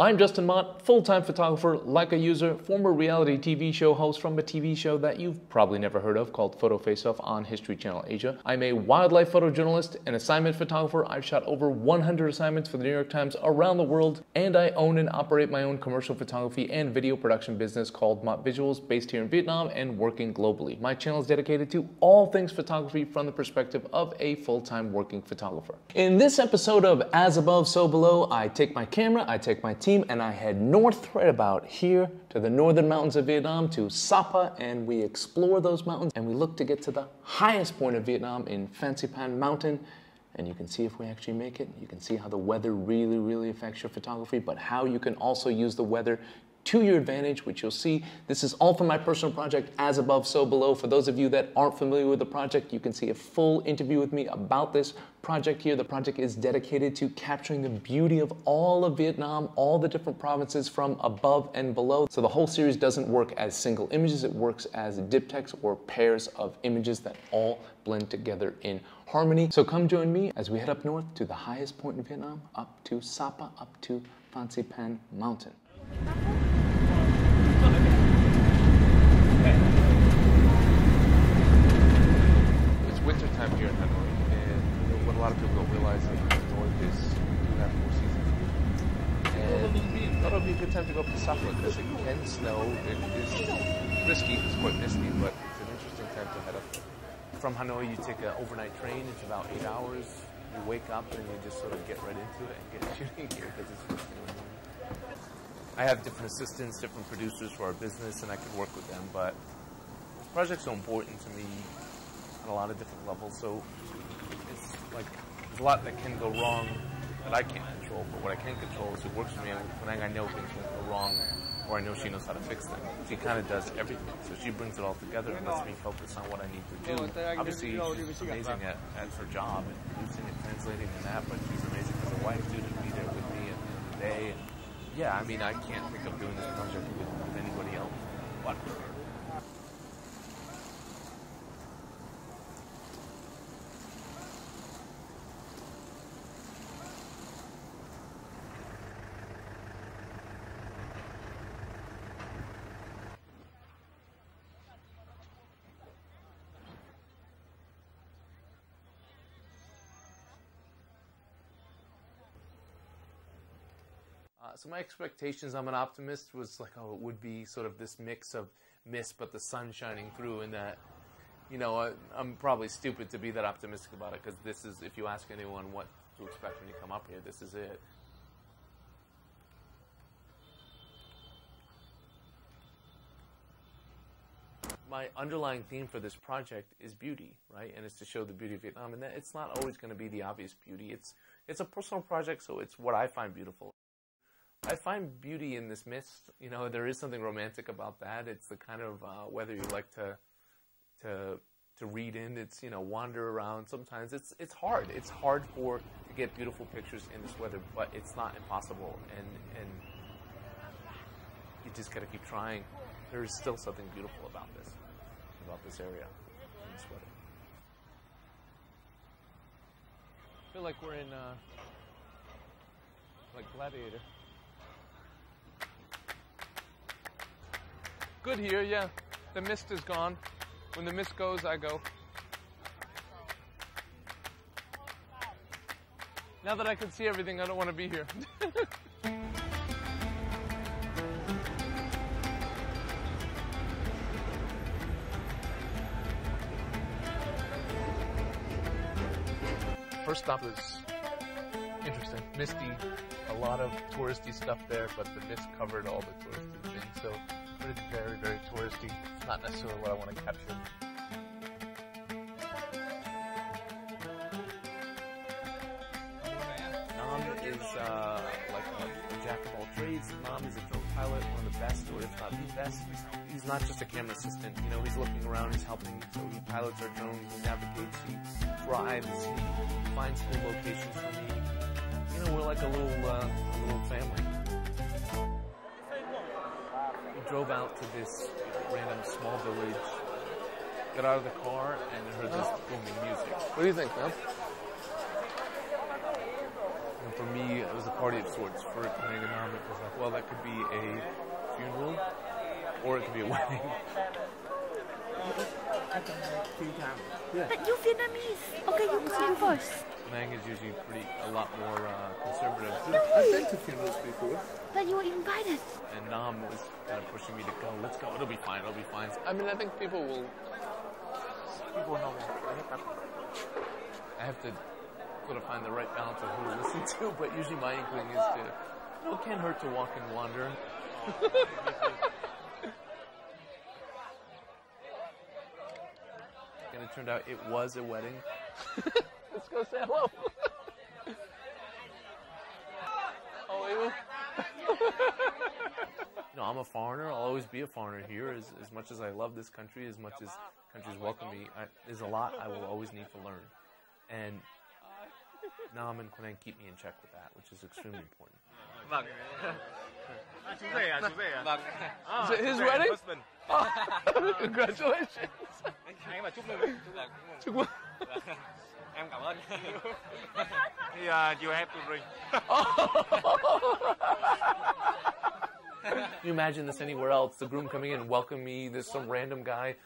I'm Justin Mott, full-time photographer, Leica user, former reality TV show host from a TV show that you've probably never heard of called Photo Face-Off on History Channel Asia. I'm a wildlife photojournalist and assignment photographer. I've shot over 100 assignments for the New York Times around the world, and I own and operate my own commercial photography and video production business called Mott Visuals, based here in Vietnam and working globally. My channel is dedicated to all things photography from the perspective of a full-time working photographer. In this episode of As Above, So Below, I take my camera, I take my team, and I head north right about here to the northern mountains of Vietnam, to Sapa, and we explore those mountains, and we look to get to the highest point of Vietnam in Fansipan mountain, and you can see if we actually make it. You can see how the weather really affects your photography, but how you can also use the weather to your advantage, which you'll see. This is all from my personal project, As Above, So Below. For those of you that aren't familiar with the project, you can see a full interview with me about this project here. The project is dedicated to capturing the beauty of all of Vietnam, all the different provinces from above and below. So the whole series doesn't work as single images, it works as diptychs, or pairs of images that all blend together in harmony. So come join me as we head up north to the highest point in Vietnam, up to Sapa, up to Fansipan mountain. It's winter time here in Hanoi, and what a lot of people don't realize is that the north is you have 4 seasons. And that'll be a good time to go up to Sapa because it can snow. It is risky, it's quite misty, but it's an interesting time to head up there. From Hanoi, you take an overnight train. It's about 8 hours. You wake up and you just sort of get right into it and get shooting here because it's first thing in the morning. I have different assistants, different producers for our business, and I can work with them, but this project's so important to me on a lot of different levels, so it's like, there's a lot that can go wrong that I can't control, but what I can control is it works for me when I know things will go wrong, or I know she knows how to fix them. She kind of does everything, so she brings it all together and lets me focus on what I need to do. Obviously, she's amazing at her job, and producing and translating and that, but she's amazing as a wife, too, to be there with me at the end of the day. And yeah, I mean, I can't think of doing this project with anybody else but her. So my expectations, I'm an optimist, was like, oh, it would be sort of this mix of mist but the sun shining through, and that, you know, I'm probably stupid to be that optimistic about it, because this is, if you ask anyone what to expect when you come up here, this is it. My underlying theme for this project is beauty, right? And it's to show the beauty of Vietnam, and that it's not always going to be the obvious beauty. It's a personal project, so it's what I find beautiful. I find beauty in this mist. You know, there is something romantic about that. It's the kind of weather you like to read in. It's, you know, wander around. Sometimes it's hard. It's hard to get beautiful pictures in this weather, but it's not impossible. And you just got to keep trying. There is still something beautiful about this area, in this weather. I feel like we're in like Gladiator. Good here, yeah. The mist is gone. When the mist goes, I go. Now that I can see everything, I don't want to be here. First stop is interesting. Misty, a lot of touristy stuff there, but the mist covered all the touristy things, so it's very touristy. It's not necessarily what I want to capture. Nam is like a jack of all trades. Nam is a drone pilot, one of the best, or if not the best. He's not just a camera assistant. You know, he's looking around, he's helping. So he pilots our drone, he navigates, he drives, he finds new locations for me. You know, we're like a little family. We drove out to this random small village, got out of the car, and heard this booming music. What do you think, man? for me, it was a party of sorts. For playing a Nam, it was like, well, that could be a funeral, or it could be a wedding. Yeah. But you Vietnamese. Okay, you come first. Mang is usually a lot more conservative. Really? I've been to funerals before. But you were invited. And Nam was kind of pushing me to go. Let's go. It'll be fine. It'll be fine. I mean, I think people will know. I have to sort of find the right balance of who to listen to, but usually my inkling is to, it can't hurt to walk and wander. And it turned out it was a wedding. Let's go say hello. How are you? No, I'm a foreigner. I'll always be a foreigner here. As much as I love this country, as much as countries welcome me, there's a lot I will always need to learn. And Nam and Quang keep me in check with that, which is extremely important. Is it his wedding? Oh, congratulations. Em cảm ơn. You have to drink. Can you imagine this anywhere else? The groom coming in and welcoming me. There's some random guy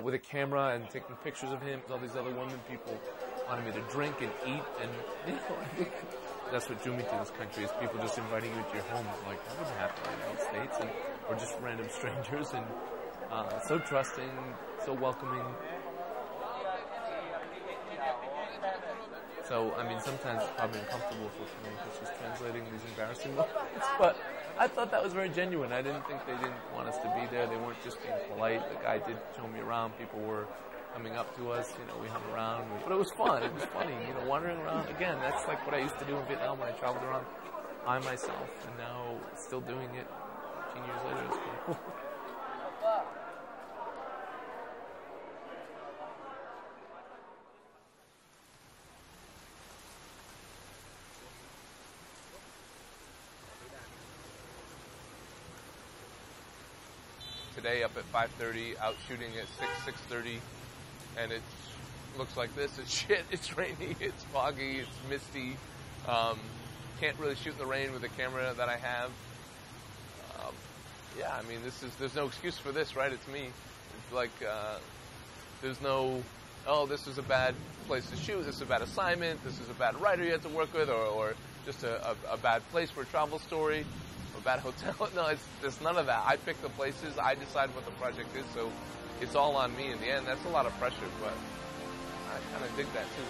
with a camera and taking pictures of him. All these other women people wanted me to drink and eat, and that's what drew me to this country, is people just inviting you into your homes. Like, that doesn't happen in the United States, or just random strangers, and so trusting, so welcoming. So, I mean, sometimes it's probably uncomfortable for me because she's translating these embarrassing moments, but I thought that was very genuine. I didn't think they didn't want us to be there. They weren't just being polite. The guy did show me around. People were coming up to us. We hung around. But it was fun. It was funny, wandering around. Again, that's like what I used to do in Vietnam when I traveled around by myself. And now, still doing it 15 years later. It's pretty cool. Today up at 5:30, out shooting at 6:30, and it looks like this. It's shit. It's rainy. It's foggy. It's misty. Can't really shoot in the rain with the camera that I have. Yeah, I mean, there's no excuse for this, right? It's me. It's like there's no, oh, this is a bad place to shoot. This is a bad assignment. This is a bad writer you have to work with, or just a bad place for a travel story. Bad hotel. No, there's none of that. I pick the places. I decide what the project is, so it's all on me in the end. That's a lot of pressure, but I kind of dig that too,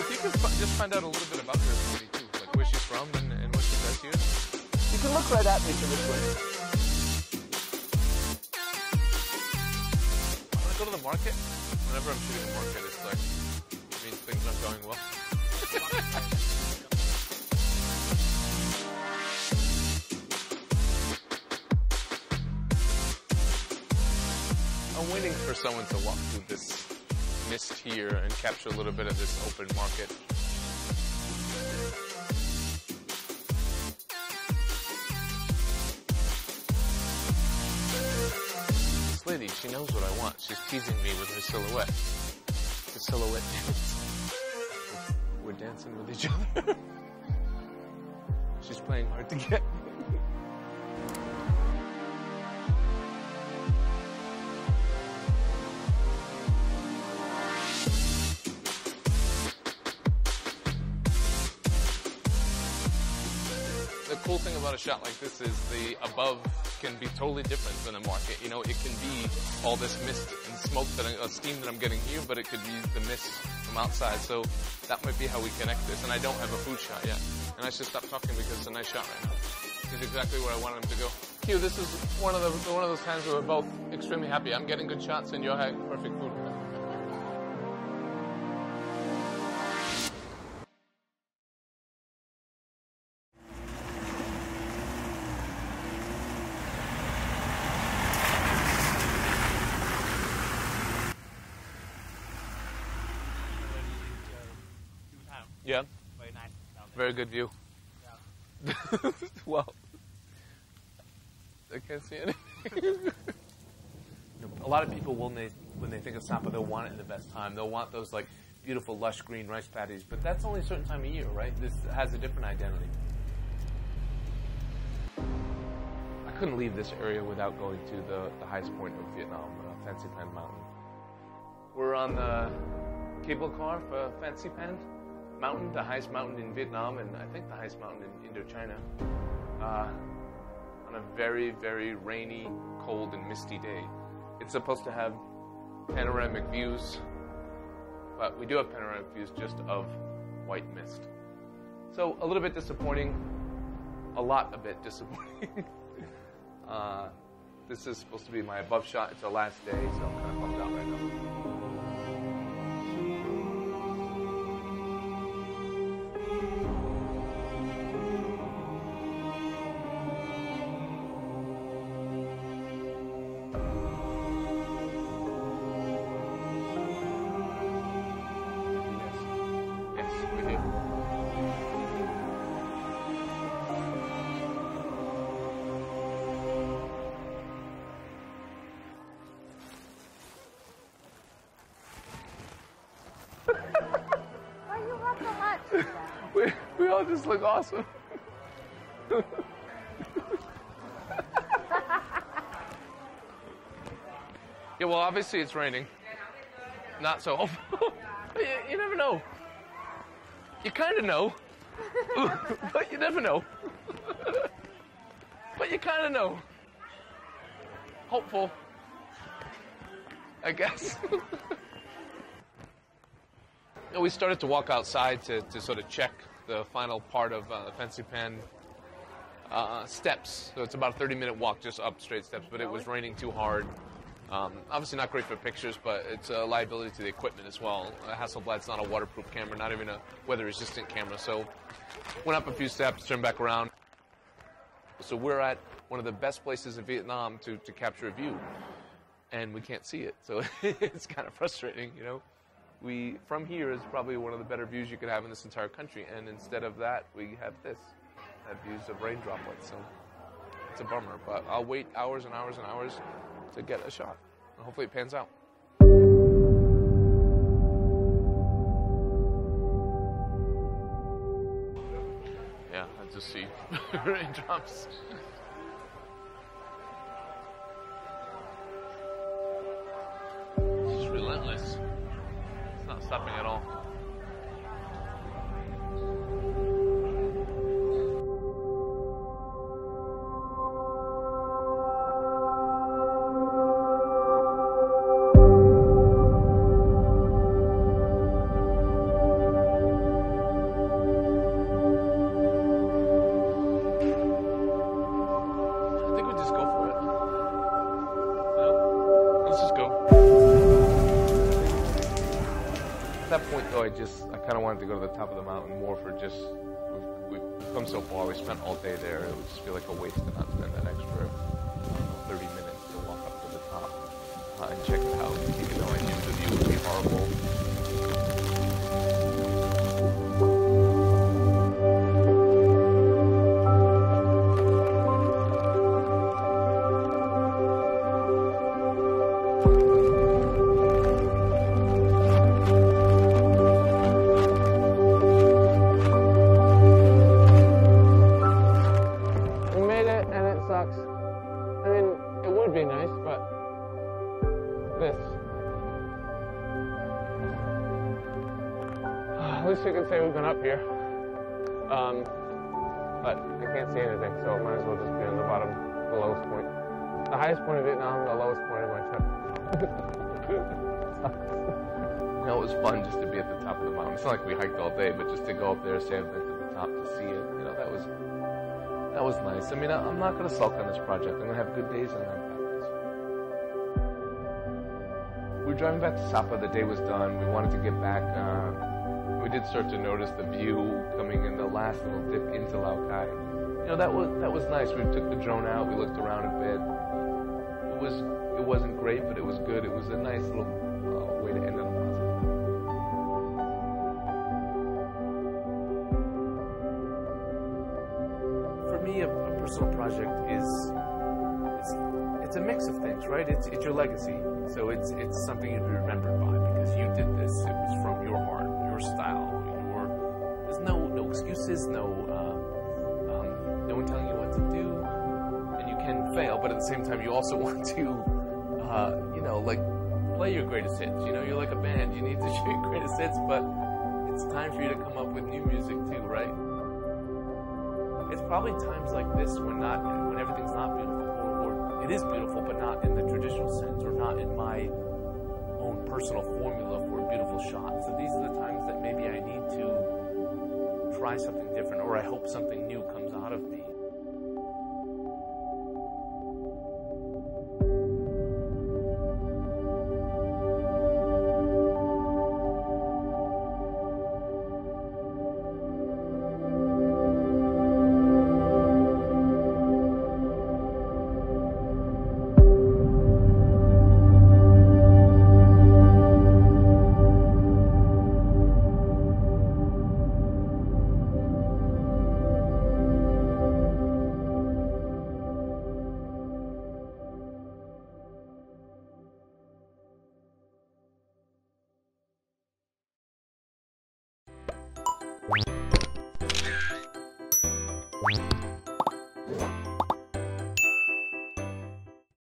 If you could just find out a little bit about her community too, like where she's from and what she does here. You can look right at me from this way. When I go to the market, whenever I'm shooting a market, it's like, it means things aren't going well. I'm waiting for someone to walk through this mist here and capture a little bit of this open market. Lady, she knows what I want. She's teasing me with her silhouette. The silhouette dance. We're dancing with each other. She's playing hard to get. The cool thing about a shot like this is the above can be totally different than a market. It can be all this mist and smoke, steam that I'm getting here, but it could be the mist from outside. So that might be how we connect this. And I don't have a food shot yet. And I should stop talking because it's a nice shot right now. It's exactly where I wanted him to go. Q, this is one of those times where we're both extremely happy. I'm getting good shots and you're having perfect food. Yeah. Very nice. Very good view. Yeah. Well, I can't see anything. No, a lot of people, when they think of Sapa, they'll want it in the best time. They'll want those like beautiful, lush green rice paddies, but that's only a certain time of year, right? This has a different identity. I couldn't leave this area without going to the highest point of Vietnam, Fansipan Mountain. We're on the cable car for Fansipan Mountain, the highest mountain in Vietnam, and I think the highest mountain in Indochina, on a very, very rainy, cold, and misty day. It's supposed to have panoramic views, but we do have panoramic views just of white mist. So a little bit disappointing, a lot a bit disappointing. This is supposed to be my above shot. It's our last day, so I'm kind of bummed out right now. We all just look awesome. Yeah, well, obviously it's raining. Not so. You never know. You kind of know. But you never know. But you kind of know. Hopeful, I guess. We started to walk outside to sort of check the final part of Fansipan steps. So it's about a 30-minute walk just up straight steps, but it was raining too hard. Obviously not great for pictures, but it's a liability to the equipment as well. Hasselblad's not a waterproof camera, not even a weather-resistant camera. So went up a few steps, turned back around. So we're at one of the best places in Vietnam to capture a view, and we can't see it. So it's kind of frustrating, you know. From here is probably one of the better views you could have in this entire country, and instead of that, we have this. Have views of rain droplets, so it's a bummer. But I'll wait hours and hours and hours to get a shot. And hopefully it pans out. Yeah, I just see raindrops. It's just relentless. It's not stopping at all. At that point, though, I kind of wanted to go to the top of the mountain more for just, we've come so far, we spent all day there, it would just feel like a waste to not spend that extra 30 minutes to walk up to the top and check it out, even though I knew the view would be horrible. At least you can say we've been up here, but I can't see anything, so it might as well just be on the bottom, the lowest point. The highest point of Vietnam, the lowest point of my trip. You know, it was fun just to be at the top of the mountain. It's not like we hiked all day, but just to go up there, stand at the top to see it, you know, that was nice. I mean, I'm not going to sulk on this project. I'm going to have good days and then bad days. We were driving back to Sapa. The day was done. We wanted to get back. We did start to notice the view coming in the last little dip into Lao Cai. You know, that was nice. We took the drone out. We looked around a bit. It wasn't great, but it was good. It was a nice little way to end on a positive. For me, a personal project is it's it's a mix of things, right? It's your legacy. So it's something you'd be remembered by because you did this. It was from your heart, your style, there's no excuses, no one telling you what to do, and you can fail, but at the same time you also want to like play your greatest hits. You're like a band, you need to show your greatest hits, but it's time for you to come up with new music too, right? It's probably times like this when everything's not beautiful, or it is beautiful, but not in the traditional sense, or not in my own personal formula for a beautiful shot. So these are the times that maybe I need to try something different, or I hope something new comes out of me. Wow.